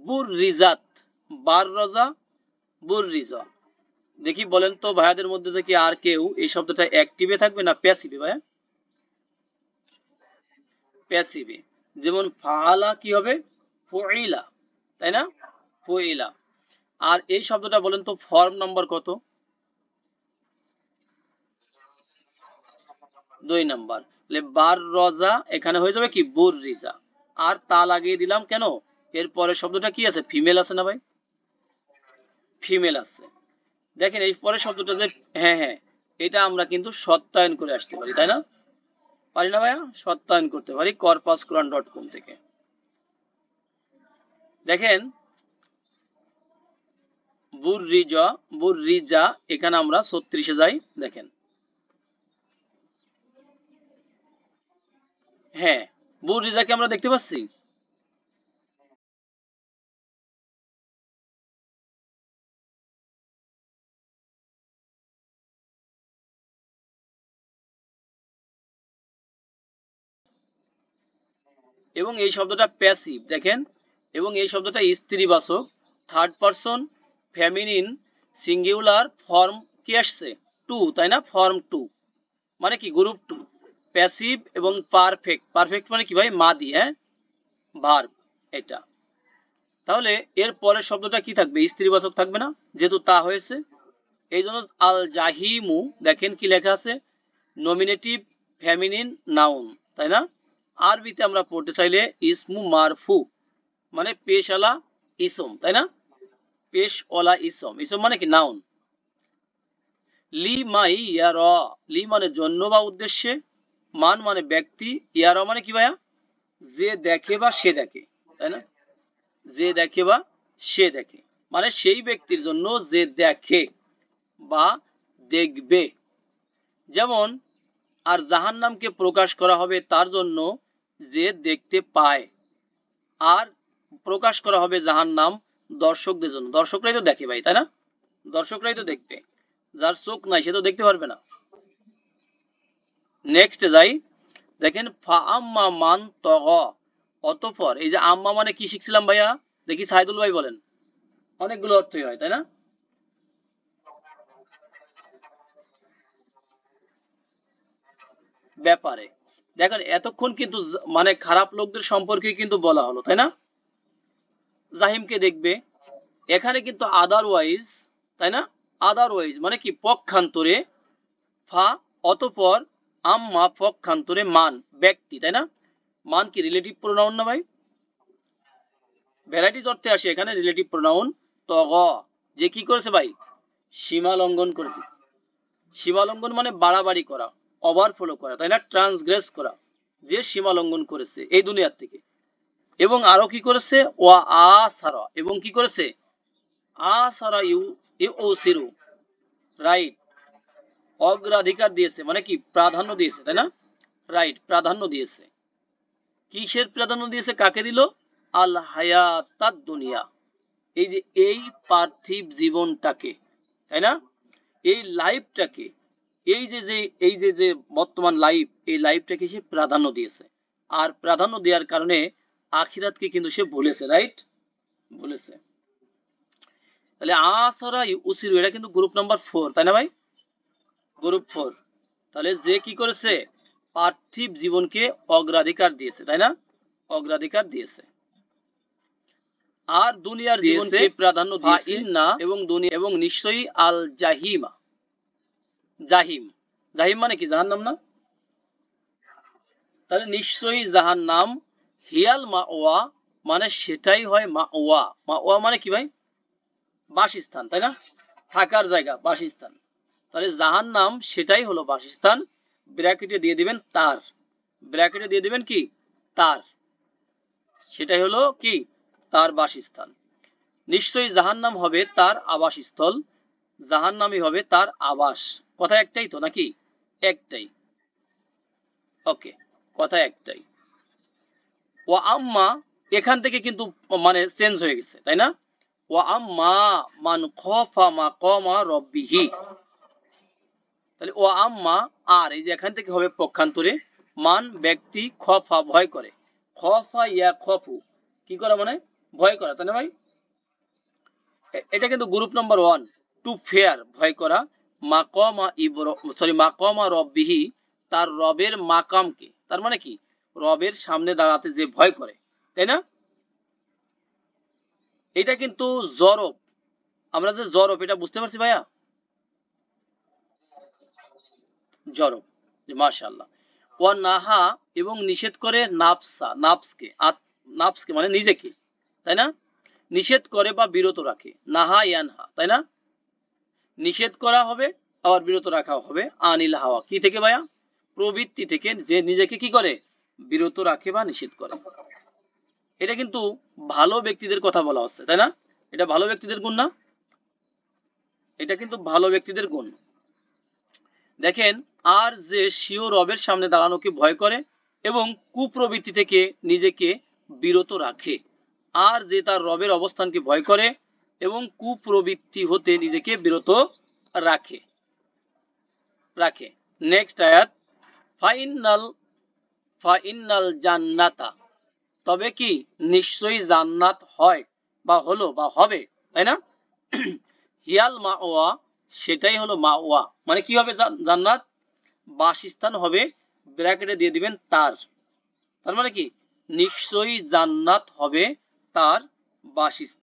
বুররিজাত, বার রজা, বুররিজা। দেখি বলেন তো ভাইয়াদের মধ্যে থেকে আর কেউ এই শব্দটা অ্যাক্টিভে থাকবে না প্যাসিভে? ভাইয়া প্যাসিভে। যেমন ফাআলা কি হবে? ফুইলা, তাই না? ফুইলা। আর এই শব্দটা বলেন তো ফর্ম নাম্বার কত? 2 নাম্বার। বার রজা এখানে হয়ে যাবে কি বুররিজা। আর তা লাগিয়ে দিলাম কেন? এর পরের শব্দটা কি আছে? ফিমেল আছে না ভাই? ফিমেল আছে। দেখেন এই পরের শব্দটা যে, হ্যাঁ হ্যাঁ, এটা আমরা কিন্তু সত্যায়ন করে আসতে পারি, তাই না? পারি না ভাইয়া? সত্যায়ন করতে পারি corpusquran.com থেকে। দেখেন বুররিজা, বুররিজা, এখানে আমরা 36-এ যাই। দেখেন, হ্যাঁ, বুররিজাকে আমরা দেখতে পাচ্ছি। এবং এই শব্দটা প্যাসিভ, দেখেন। এবং এই শব্দটা স্ত্রীবাচক, third person, feminine, singular, form কি আসছে? টু, তাই না? ফর্ম টু মানে কি? Group two. প্যাসিভ এবং পারফেক্ট, পারফেক্ট মানে কি ভাই? মাদি, হ্যাঁ, ভার্ব এটা। তাহলে এর পরের শব্দটা কি থাকবে? স্ত্রীবাচক থাকবে না, যেহেতু তা হয়েছে। এই জন্য আল জাহিমু, দেখেন কি লেখা আছে? নমিনেটিভ, ফেমিনিন, নাউন, তাই না? আরবিতে আমরা পড়তে চাইলে ইসমু মারফু মানে পেশওয়ালা ইসম, তাই না? পেশওয়ালা ইসম, ইসম মানে কি? নাউন। লি মাই ইয়ার, লি মানে জন্য বা উদ্দেশ্যে, মান মানে ব্যক্তি, ইয়ার মানে কি ভাইয়া? যে দেখে বা সে দেখে, তাই না? যে দেখে বা সে দেখে মানে সেই ব্যক্তির জন্য যে দেখে বা দেখবে। যেমন আর জাহান্নামকে প্রকাশ করা হবে তার জন্য যে দেখতে পায়। আর প্রকাশ করা হবে জাহান্নাম দর্শকদের জন্য, দর্শকরাই তো দেখে ভাই, তাই না? দর্শকরাই তো দেখবে, যার চোখ নাই সে তো দেখতে পারবে না। নেক্সট যাই। দেখেন ফা আম্মা মান তগ, অতঃপর, এই যে আম্মা মানে কি শিখছিলাম ভাইয়া? দেখি সাইদুল ভাই বলেন। অনেকগুলো অর্থই হয়, তাই না? ব্যাপারে। দেখেন এতক্ষণ কিন্তু মানে খারাপ লোকদের সম্পর্কে কিন্তু বলা হলো, তাই না? জাহিমকে দেখবে। এখানে কিন্তু আদারওয়াইজ, তাই না? আদারওয়াইজ মানে কি? পক্ষান্তরে। ফা অতঃপর, আম্মা পক্ষান্তরে, মান ব্যক্তি, তাই না? মান কি রিলেটিভ প্রোনাউন না ভাই? ভ্যারাইটিজ অর্থে আসে এখানে রিলেটিভ প্রোনাউন। তগ, যে কি করেছে ভাই? সীমা লঙ্ঘন করেছে। সীমা লঙ্ঘন মানে বাড়াবাড়ি করা, ওভারফ্লো করা, তাই না? ট্রান্সগ্রেস করা, যে সীমা লঙ্ঘন করেছে এই দুনিয়ার থেকে। এবং আরো কি করেছে? ওয়া আসারা, এবং কি করেছে? আসারা ইউ ইউসিরু, রাইট, অগ্রাধিকার দিয়েছে মানে কি? প্রাধান্য দিয়েছে, তাই না? রাইট, প্রাধান্য দিয়েছে। কিসের প্রাধান্য দিয়েছে? কাকে দিল? আল হায়াতাদ দুনিয়া, এই যে এই পার্থিব জীবনটাকে, তাই না? এই লাইফটাকে, এই যে যে এই যে যে বর্তমান লাইফ, এই লাইফটাকে সে প্রাধান্য দিয়েছে। আর প্রাধান্য দেওয়ার কারণে আখিরাতকে কিন্তু সে ভুলেছে, রাইট? ভুলেছে। তাহলে আসরা ইউসিরু এটা কিন্তু গ্রুপ নাম্বার 4, তাই না ভাই? গ্রুপ 4। তাহলে যে কি করেছে? পার্থিব জীবনকে অগ্রাধিকার দিয়েছে, তাই না? অগ্রাধিকার দিয়েছে। আর দুনিয়ার জীবনকে প্রাধান্য দিয়েছে না। এবং দুনিয়া, এবং নিশ্চয়ই আল জাহিমা, জাহিম, জাহিম মানে কি? জাহান্নাম না? তাহলে নিশ্চয়ই জাহান্নাম, হিয়াল মাওয়া মানে সেটাই হয় মাওয়া। মাওয়া মানে কি ভাই? বাসস্থান, তাই না? থাকার জায়গা, বাসস্থান। তাহলে জাহান্নাম সেটাই হলো বাসস্থান। ব্র্যাকেটে দিয়ে দিবেন তার, ব্র্যাকেটে দিয়ে দিবেন কি? তার, সেটাই হলো কি? তার বাসস্থান। নিশ্চয়ই জাহান্নাম হবে তার আবাসস্থল, জাহান্নামই হবে তার আবাস। কথা একটাই তো নাকি? একটাই। ওকে, কথা একটাই। ও আম্মা, এখান থেকে কিন্তু মানে চেঞ্জ হয়ে গেছে, তাই না? ও আম্মা মান খাফা মাকামা রাব্বিহি, তাহলে ও আম্মা, আর এই যে এখান থেকে হবে পক্ষান্তরে, মান ব্যক্তি, খফা ভয় করে, খফা ইয়া খফু কি করে মানে? ভয় করা, তাই না ভাই? এটা কিন্তু গ্রুপ নাম্বার 1, টু ফেয়ার, ভয় করা, মাকামা রব্বিহি, তার রবের মাকামকে, তার মানে কি রবের সামনে দাঁড়াতে যে ভয় করে, তাই না? এটা কিন্তু জরব, আমরা যে জরব এটা বুঝতে পারছি ভাইয়া, জরব, মাশাআল্লাহ। ওয়া নাহা, এবং নিষেধ করে নাফসা, নাফসকে মানে নিজেকে, তাই না? নিষেধ করে বা বিরত রাখে, নাহা ইয়ানহা, তাই না? নিষেধ করা হবে আবার বিরত রাখা হবে আনিল হাওয়া, কি থেকে ভাইয়া? প্রবৃত্তি থেকে, যে নিজেকে কি করে বিরত রাখে বা নিষেধ করে। এটা কিন্তু ভালো ব্যক্তিদের কথা বলা হচ্ছে, তাই না? এটা ভালো ব্যক্তিদের গুণ না? এটা কিন্তু ভালো ব্যক্তিদের গুণ। দেখেন, আর যে স্বীয় রবের সামনে দাঁড়ানোকে ভয় করে এবং কুপ্রবৃত্তি থেকে নিজেকে বিরত রাখে, আর যে তার রবের অবস্থানকে ভয় করে এবং কুপ্রবৃত্তি হতে নিজেকে বিরত রাখে রাখে নেক্সট আয়াত, ফাইনাল ফাইনাল জান্নাতা, তবে কি নিশ্চয়ই জান্নাত হয় বা হলো বা হবে, তাই না? হিয়াল মাওয়া, সেটাই হলো মাওয়া, মানে কি হবে জান্নাত? বাসস্থান হবে, ব্র্যাকেটে দিয়ে দিবেন তার, তার মানে কি নিশ্চয়ই জান্নাত হবে তার বাসস্থান।